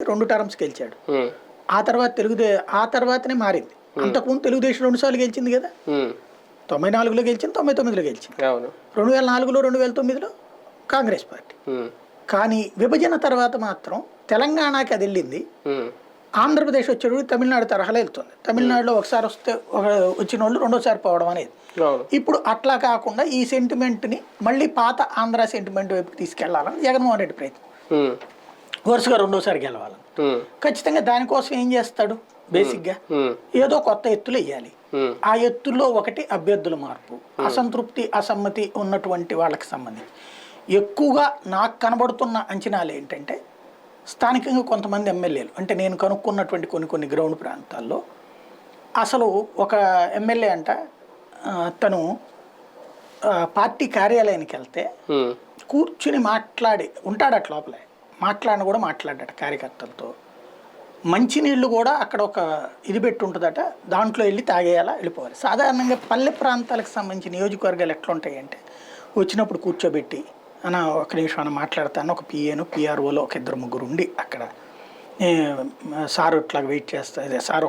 2 terms గెలిచాడు. ఆ తర్వాత ఆ తర్వాతనే మారింది. అంతకుముందు తెలుగుదేశం 2 సార్లు గెలిచింది కదా. 94లో గెలిచింది, 99లో గెలిచింది, 2004లో 2009లో కాంగ్రెస్ పార్టీ. కానీ విభజన తర్వాత మాత్రం తెలంగాణకి అది వెళ్ళింది. ఆంధ్రప్రదేశ్ వచ్చేటప్పుడు తమిళనాడు తరహాలో వెళ్తుంది. తమిళనాడులో ఒకసారి వస్తే వచ్చిన వాళ్ళు రెండోసారి పోవడం అనేది. ఇప్పుడు అట్లా కాకుండా ఈ సెంటిమెంట్ని మళ్ళీ పాత ఆంధ్ర సెంటిమెంట్ వైపుకి తీసుకెళ్లాలని జగన్మోహన్ రెడ్డి ప్రయత్నం. వరుసగా రెండోసారి గెలవాలని. ఖచ్చితంగా దానికోసం ఏం చేస్తాడు? బేసిక్గా ఏదో కొత్త ఎత్తులు వేయాలి. ఆ ఎత్తుల్లో ఒకటి అభ్యర్థుల మార్పు, అసంతృప్తి అసమ్మతి ఉన్నటువంటి వాళ్ళకి సంబంధించి. ఎక్కువగా నాకు కనబడుతున్న అంచనాలు ఏంటంటే స్థానికంగా కొంతమంది ఎమ్మెల్యేలు, అంటే నేను కనుక్కున్నటువంటి కొన్ని గ్రౌండ్ ప్రాంతాల్లో అసలు ఒక ఎమ్మెల్యే అంట తను పార్టీ కార్యాలయానికి వెళ్తే కూర్చుని ఉంటాడట, లోపలే మాట్లాడిన కూడా మాట్లాడట కార్యకర్తలతో. మంచినీళ్ళు కూడా అక్కడ ఒక ఇది పెట్టి ఉంటుందట, దాంట్లో వెళ్ళి తాగేయాలా, వెళ్ళిపోవాలి. సాధారణంగా పల్లె ప్రాంతాలకు సంబంధించిన నియోజకవర్గాలు ఎట్లా ఉంటాయంటే వచ్చినప్పుడు కూర్చోబెట్టి ఒక నిమిషం అని మాట్లాడతాను, ఒక పిఏను పిఆర్ఓలో ఒక 2-3 ఉండి అక్కడ సార్ ఇట్లా వెయిట్ చేస్తా, సార్